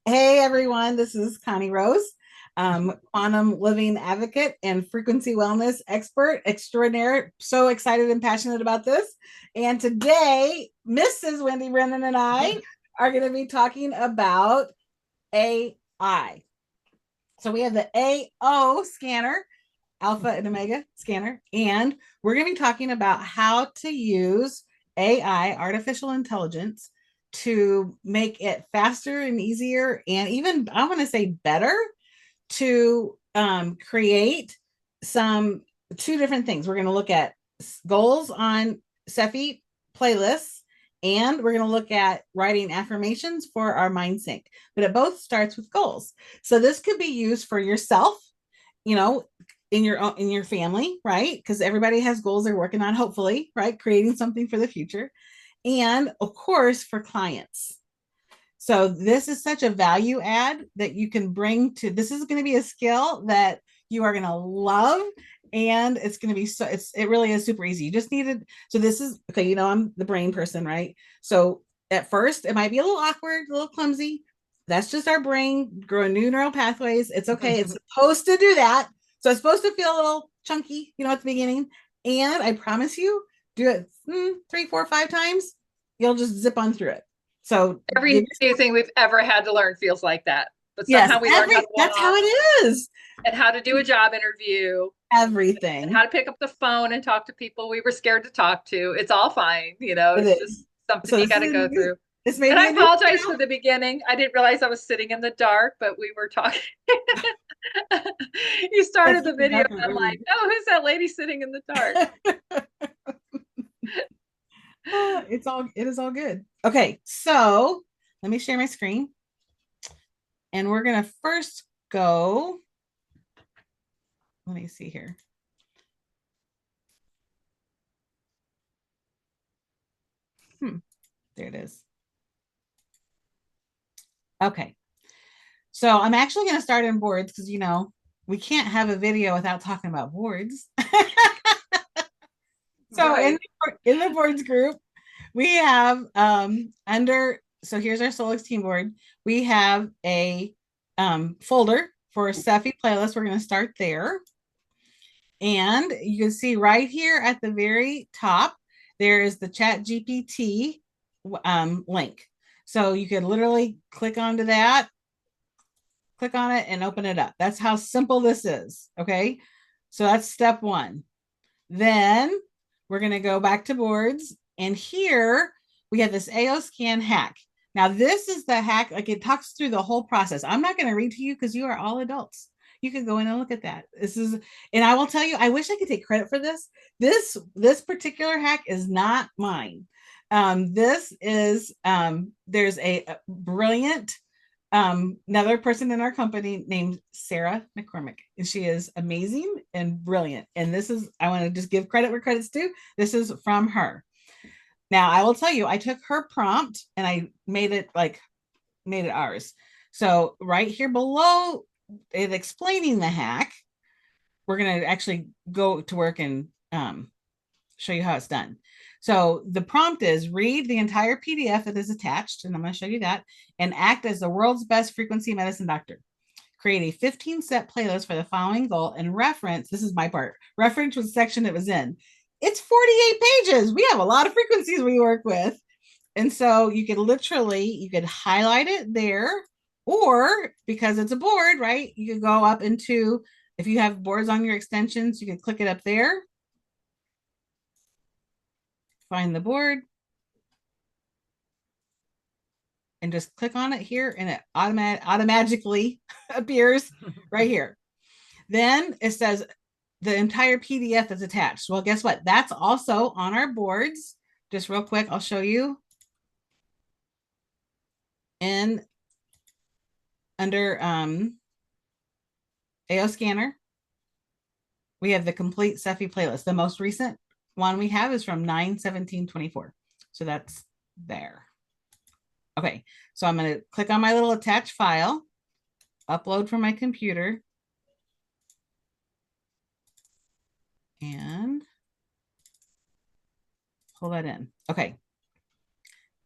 Hey everyone, this is Connie Rose, quantum living advocate and frequency wellness expert extraordinaire. So excited and passionate about this. And today, Mrs. Wendy Brennan and I are going to be talking about AI. So we have the AO scanner, Alpha and Omega scanner, and we're going to be talking about how to use AI, artificial intelligence, to make it faster and easier, and even I want to say better to create some two different things. We're going to look at goals on Cephi playlists, and we're going to look at writing affirmations for our mind sync. But it both starts with goals. So this could be used for yourself, you know, in your family, right? Because everybody has goals they're working on, hopefully, right? Creating something for the future, and of course for clients. So this is such a value add that you can bring to this is going to be a skill that you are going to love, and it's going to be it really is super easy. You just needed so this is okay, I'm the brain person, right? So at first it might be a little awkward, a little clumsy. That's just our brain growing new neural pathways. It's okay. It's supposed to do that. So it's supposed to feel a little chunky, at the beginning. And I promise you, do it 3, 4, 5 times, you'll just zip on through it. So Every new thing we've ever had to learn feels like that. But yes, somehow we learned how to that's how walk it is. and how to do a job interview and Everything. how to pick up the phone and talk to people we were scared to talk to. It's all fine. It It's just is. something So you got to go through. this may And be I a new apologize skill. for the beginning. I didn't realize I was sitting in the dark, but we were talking. You That's started the the video, dark and I'm like, oh, who's that lady sitting in the dark? it is all good. Okay, so let me share my screen, and we're gonna first go. Let me see here. There it is. Okay, so I'm actually gonna start in boards because we can't have a video without talking about boards. So Right. in the boards group, we have under so here's our Soul Team board. We have a folder for a Cephi playlist. We're going to start there. And you can see right here at the very top, there is the Chat GPT link. So you can literally click onto that, click on it, and open it up. That's how simple this is. Okay. So that's step one. Then we're going to go back to boards. And here we have this AO scan hack. Now, this is the hack, like it talks through the whole process. I'm not going to read to you because you are all adults. You can go in and look at that. And I will tell you, I wish I could take credit for this. This particular hack is not mine. There's a brilliant another person in our company named Sarah McCormick, and she is amazing and brilliant. And I want to just give credit where credit's due. This is from her. Now, I will tell you, I took her prompt and I made it ours. So right here below it explaining the hack, we're going to actually go to work and show you how it's done. So the prompt is read the entire PDF that is attached, and I'm going to show you that, and act as the world's best frequency medicine doctor. Create a 15-step playlist for the following goal and reference. This is my part. Reference was the section it was in. It's 48 pages. We have a lot of frequencies we work with. And so you could highlight it there, or because it's a board, right? You could go up into, if you have boards on your extensions, you can click it up there, find the board, and just click on it here, and it automatically appears right here. Then it says the entire PDF is attached. Well, guess what? That's also on our boards. Just real quick, I'll show you. In under AO Scanner, we have the complete Cephi playlist. The most recent one we have is from 9/17/24. So that's there. Okay, so I'm going to click on my little attached file, upload from my computer, and pull that in. Okay.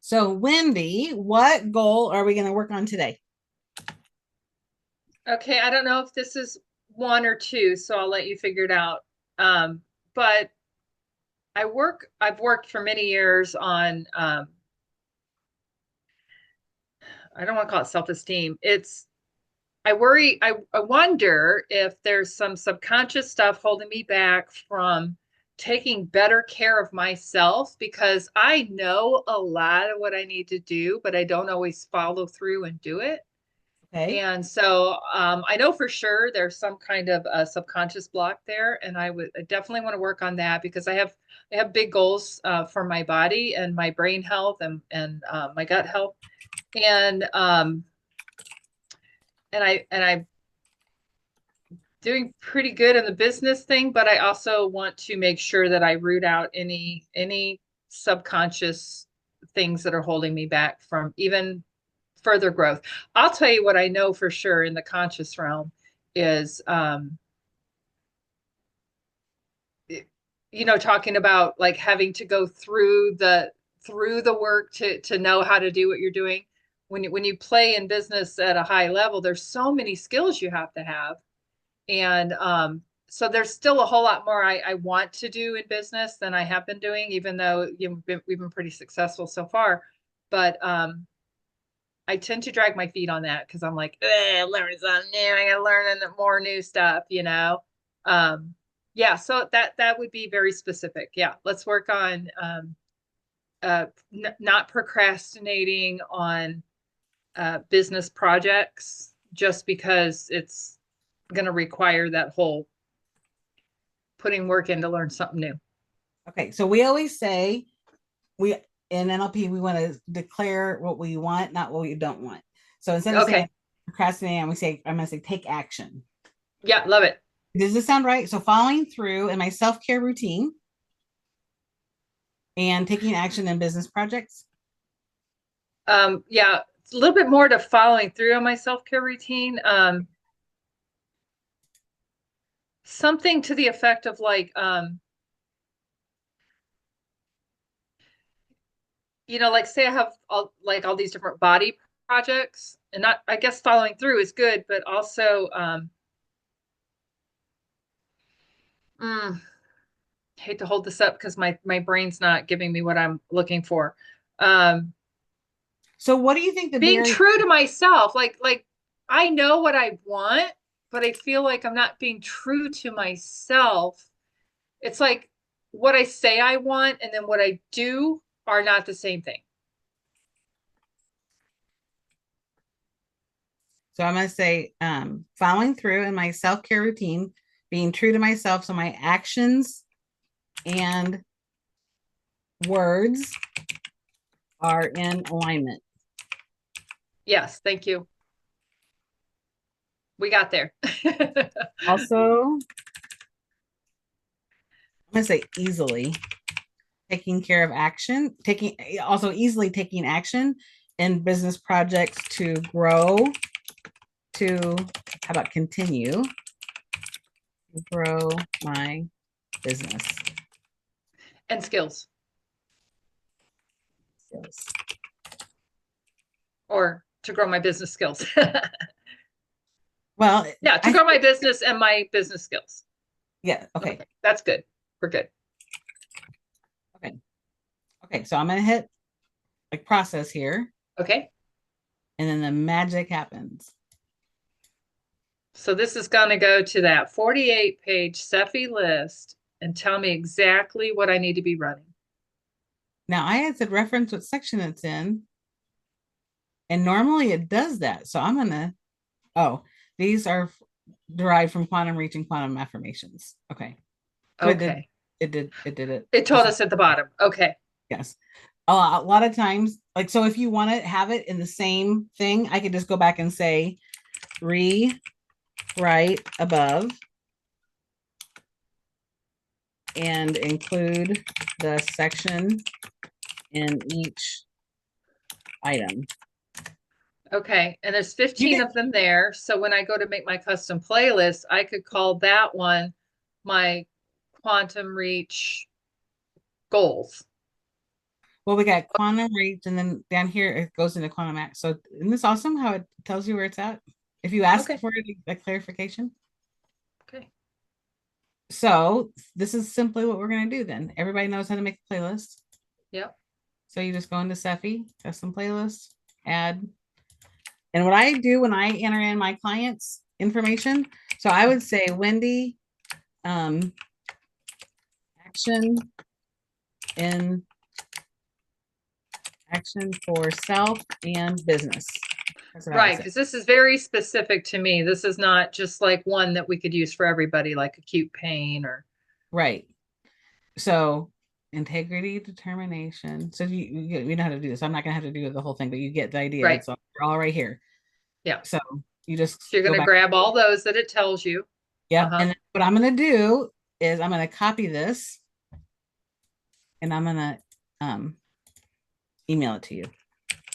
So Wendy, what goal are we going to work on today? Okay, I don't know if this is one or two, so I'll let you figure it out. But I've worked for many years on, I don't want to call it self-esteem. I wonder if there's some subconscious stuff holding me back from taking better care of myself because I know a lot of what I need to do, but I don't always follow through and do it. Okay. And so I know for sure there's some kind of a subconscious block there, and I definitely want to work on that because I have big goals for my body and my brain health and my gut health, and um, and I doing pretty good in the business thing, but I also want to make sure that I root out any subconscious things that are holding me back from even further growth. I'll tell you what I know for sure in the conscious realm is talking about like having to go through the work to know how to do what you're doing. When you play in business at a high level, there's so many skills you have to have. And so there's still a whole lot more I want to do in business than I have been doing, even though we've been pretty successful so far. But I tend to drag my feet on that because I'm like, learn something new. I gotta learn more new stuff. Um, yeah, so that would be very specific. Yeah, let's work on not procrastinating on business projects just because it's going to require that whole putting work in to learn something new. Okay. So we always say we in NLP we want to declare what we want, not what we don't want. So instead of saying Okay. procrastinating, I'm gonna say take action. Yeah, love it. Does this sound right? So following through in my self-care routine and taking action in business projects. Yeah, it's a little bit more to following through on my self-care routine. Something to the effect of like, like say I have all these different body projects, and not, I guess following through is good, but also, mm, hate to hold this up because my brain's not giving me what I'm looking for. Um, So what do you think the Being barrier? true to myself, like I know what I want, but I feel like I'm not being true to myself. It's like what I say I want and then what I do are not the same thing. So I'm gonna say following through in my self-care routine, being true to myself. So my actions and words are in alignment. Yes, thank you. We got there. Also, I'm gonna say easily taking care of action, taking also easily taking action in business projects to grow to how about continue to grow my business And skills, skills. or to grow my business skills. Well, Yeah, to I grow my business and my business skills. yeah, okay. Okay, that's good. We're good. Okay. Okay, so I'm gonna hit like process here Okay. and then the magic happens. So this is going to go to that 48-page Cephi list and tell me exactly what I need to be running. Now I had said reference what section it's in, and normally it does that. So I'm gonna, oh, these are derived from quantum reach and quantum affirmations. Okay. So Okay. it did it. It This told is us at the bottom. Okay. yes. A lot of times, like so if you want to have it in the same thing, I could just go back and say rewrite above and include the section in each item. Okay. And there's You 15 get of them there. So when I go to make my custom playlist, I could call that one my quantum reach goals. well, we got quantum reach, and then down here it goes into quantum act. So isn't this awesome how it tells you where it's at? if you ask Okay. for a clarification. Okay. So this is simply what we're going to do then. Everybody knows how to make a playlist. Yep. So you just go into Cephi, custom playlist, add. And what I do when I enter in my clients' information, so I would say Wendy, um, action in action for self and business. That's what I would Right, say. because this is very specific to me. This is not just like one that we could use for everybody, like acute pain or. Right. So integrity, determination. So you know how to do this. I'm not gonna have to do the whole thing, but you get the idea. Right. It's all right here. Yeah. So you just So you're go going to back. grab all those that it tells you. Yep. Uh-huh. And what I'm gonna do is I'm gonna copy this and I'm gonna um email it to you.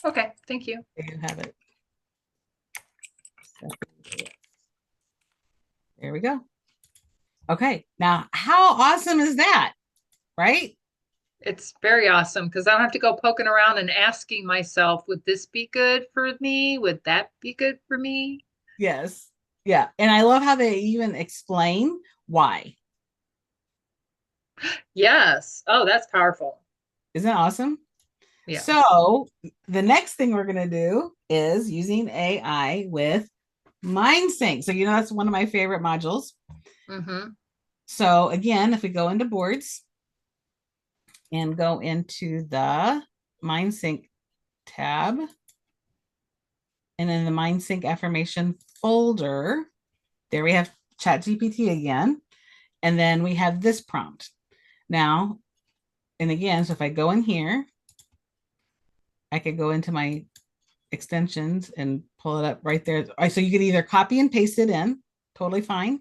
Okay. Thank you. There you have it. There we go. Okay. Now, how awesome is that? Right? It's very awesome because I don't have to go poking around and asking myself, would this be good for me? Would that be good for me? Yes. Yeah. And I love how they even explain why. Yes. Oh, that's powerful. Isn't that awesome? Yes. So the next thing we're going to do is using AI with MindSync. So, that's one of my favorite modules. Mm-hmm. So again, if we go into boards and go into the MindSync tab, and in the MindSync affirmation folder, there we have ChatGPT again. And then we have this prompt. Now, and again, so if I go in here, I could go into my extensions and pull it up right there. So you could either copy and paste it in, totally fine.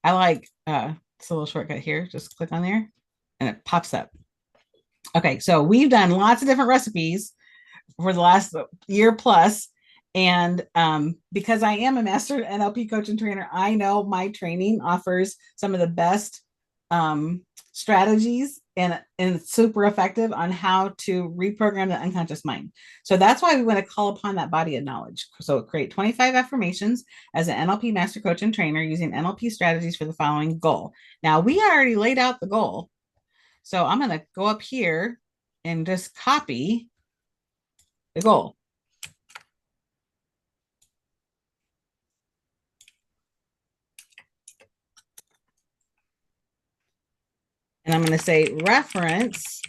I like it's a little shortcut here. Just click on there and it pops up. Okay, so we've done lots of different recipes for the last year plus. And because I am a master NLP coach and trainer, I know my training offers some of the best strategies and super effective on how to reprogram the unconscious mind. So that's why we want to call upon that body of knowledge. So create 25 affirmations as an NLP master coach and trainer using NLP strategies for the following goal. Now we already laid out the goal. So I'm going to go up here and just copy the goal. And I'm going to say reference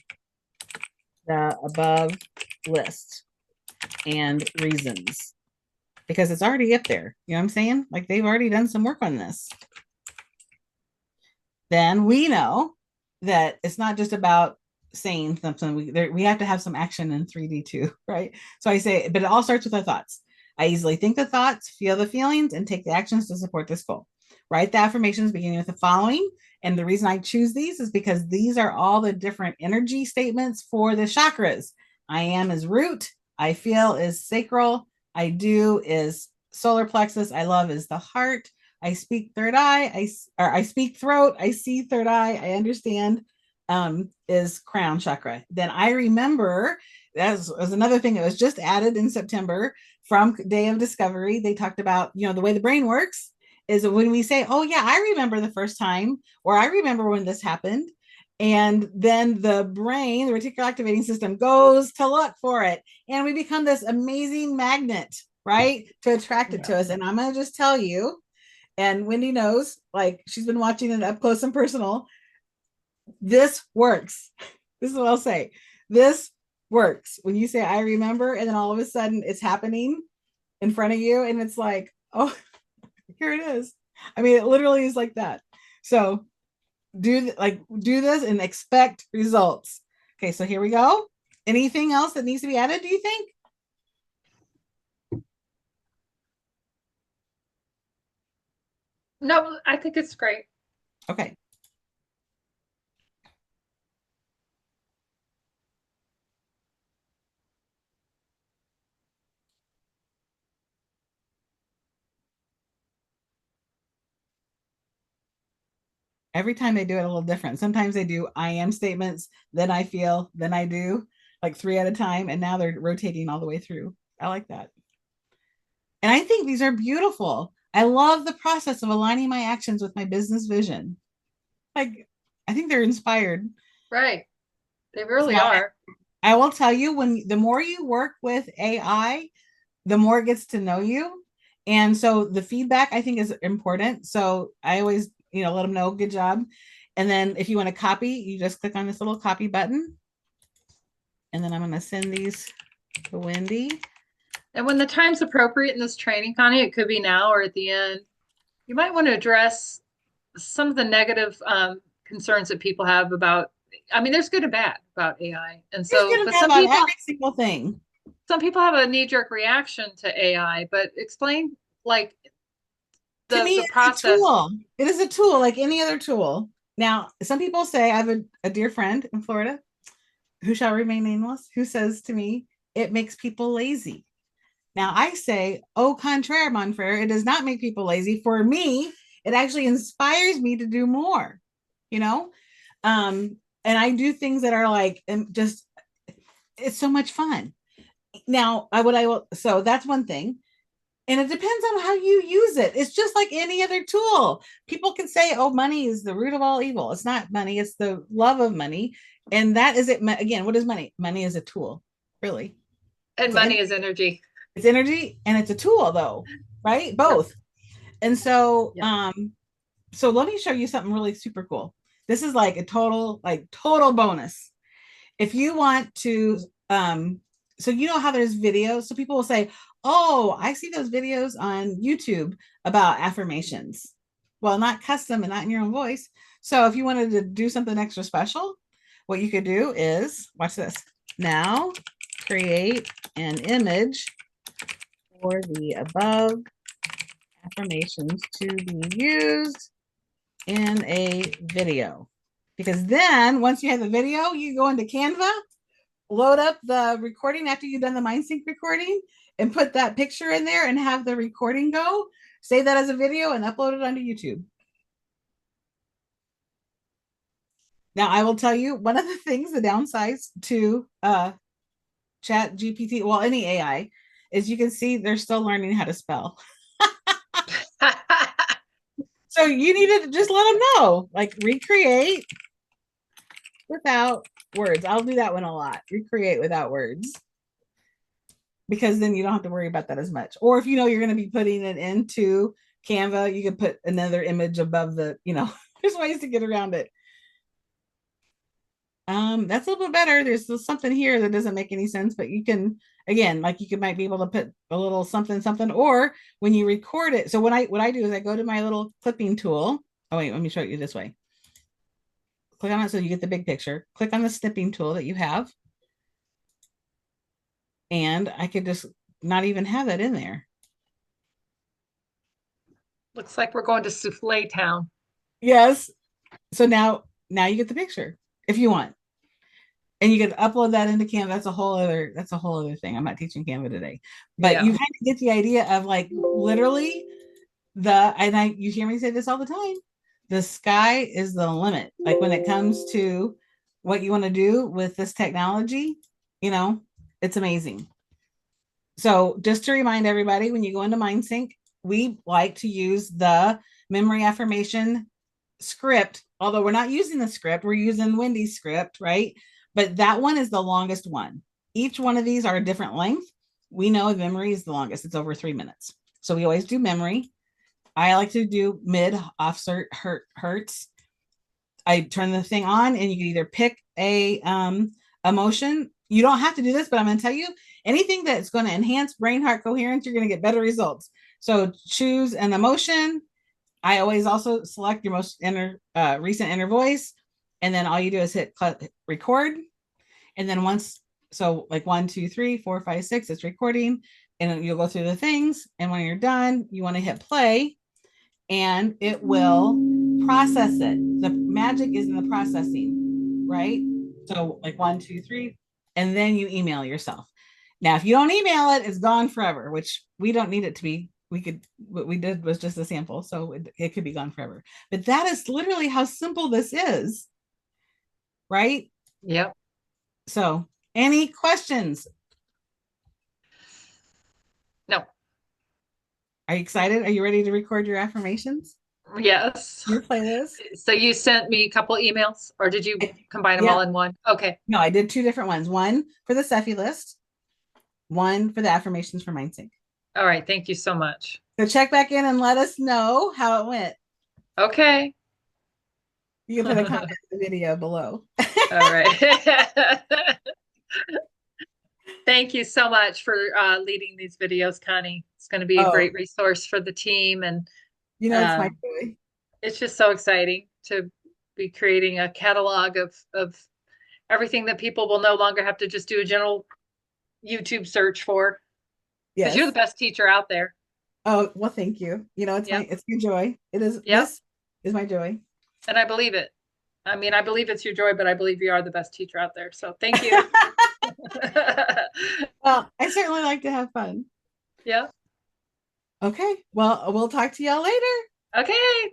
the above list and reasons because it's already up there. You know what I'm saying? Like they've already done some work on this. Then we know that it's not just about saying something. We have to have some action in 3D too, right? So I say, but it all starts with our thoughts. I easily think the thoughts, feel the feelings, and take the actions to support this goal. Write the affirmations beginning with the following. And the reason I choose these is because these are all the different energy statements for the chakras. I am is root. I feel is sacral. I do is solar plexus. I love is the heart. I speak third eye. I speak throat. I see third eye. I understand is crown chakra. Then I remember that was another thing that was just added in September from Day of Discovery. They talked about, the way the brain works is when we say, oh yeah, I remember the first time, or I remember when this happened. And then the brain, the reticular activating system goes to look for it. And we become this amazing magnet, right? To attract it Yeah. to us. And I'm going to just tell you, and Wendy knows, like she's been watching it up close and personal. This works. This is what I'll say. This works. When you say, I remember, and then all of a sudden it's happening in front of you, and it's like, oh, here it is. I mean, it literally is like that. So do this and expect results. Okay, so here we go. Anything else that needs to be added, do you think? No, I think it's great. Okay. Every time they do it a little different. Sometimes they do I am statements, then I feel, then I do, like three at a time. And now they're rotating all the way through. I like that. And I think these are beautiful. I love the process of aligning my actions with my business vision. Like, I think they're inspired. Right. They So really are. I will tell you, when the more you work with AI, the more it gets to know you. And so the feedback I think is important. So I always, let them know, good job. And then if you want to copy, you just click on this little copy button. And then I'm going to send these to Wendy. And when the time's appropriate in this training, Connie, it could be now or at the end, you might want to address some of the negative concerns that people have about, I mean, there's good and bad about AI. And There's so, good and but bad about every single thing. some people have a knee-jerk reaction to AI, but explain like To me, the it's a process. tool. It is a tool like any other tool. Now, some people say, I have a dear friend in Florida who shall remain nameless, who says to me, it makes people lazy. Now I say, au contraire, mon frere, it does not make people lazy. For me, it actually inspires me to do more, you know? And I do things that are like, just, it's so much fun. Now, so that's one thing. And it depends on how you use it. It's just like any other tool. People can say, oh, money is the root of all evil. It's not money, it's the love of money. And that is it. Again, what is money? Money is a tool, really. And It's, money is energy. it's energy and it's a tool, though, right? Yep. Both. And so, Yep. so let me show you something really super cool. This is like a total bonus. If you want to, so you know how there's videos. So people will say, oh, I see those videos on YouTube about affirmations. Well, not custom and not in your own voice. So if you wanted to do something extra special, what you could do is watch this. Now create an image for the above affirmations to be used in a video. Because then once you have the video, you go into Canva, load up the recording after you've done the MindSync recording and put that picture in there and have the recording go, save that as a video and upload it onto YouTube. Now, I will tell you one of the things, the downsides to Chat GPT, well, any AI, is you can see they're still learning how to spell. So you need to just let them know, like recreate without words. I'll do that one a lot. Recreate without words. Because then you don't have to worry about that as much. Or if you know you're going to be putting it into Canva, you can put another image above there's ways to get around it. That's a little bit better. There's something here that doesn't make any sense, but you can, again, like you might be able to put a little something, or when you record it. So what I do is I go to my little clipping tool. Oh wait, let me show you this way. Click on it so you get the big picture. Click on the snipping tool that you have. And I could just not even have that in there. Looks like we're going to Souffle Town. Yes. So now you get the picture if you want. And you can upload that into Canva. That's a whole other thing. I'm not teaching Canva today. But you Yeah. kind of get the idea of like literally you hear me say this all the time. The sky is the limit. Like when it comes to what you want to do with this technology, you know, it's amazing. So just to remind everybody, when you go into MindSync, we like to use the memory affirmation script, although we're not using the script, we're using Wendy's script, right? But that one is the longest one. Each one of these are a different length. We know memory is the longest, it's over 3 minutes. So we always do memory. I like to do mid offset hertz. I turn the thing on and you can either pick a emotion. You don't have to do this, but I'm going to tell you anything that's going to enhance brain heart coherence, you're going to get better results. So choose an emotion. I always also select your most recent inner voice. And then all you do is hit record. And then so like 1, 2, 3, 4, 5, 6, it's recording. And you'll go through the things. And when you're done, you want to hit play and it will process it. The magic is in the processing, right? So like 1, 2, 3, and then you email yourself. Now, if you don't email it, it's gone forever, which we don't need it to be. What we did was just a sample, so it could be gone forever. But that is literally how simple this is, right? Yep. So, any questions? No. Are you excited? Are you ready to record your affirmations? Yes. Your playlist? So you sent me a couple emails, or did you combine them Yeah. all in one? Okay. No, I did two different ones. One for the Seffi list, one for the affirmations for MindSync. All right. Thank you so much. So check back in and let us know how it went. Okay. You can put a comment in the video below. All right. Thank you so much for leading these videos, Connie. It's going to be a Oh, great resource for the team, and it's my um, joy. it's just so exciting to be creating a catalog of everything that people will no longer have to just do a general YouTube search for, because you're the Yes. best teacher out there. Oh, well, thank you. Yep. It's your joy. It is Yep. this is my joy. And I believe it. I mean, I believe it's your joy, but I believe you are the best teacher out there. So thank you. Well, I certainly like to have fun. Yeah. Okay. Well, we'll talk to y'all later. Okay.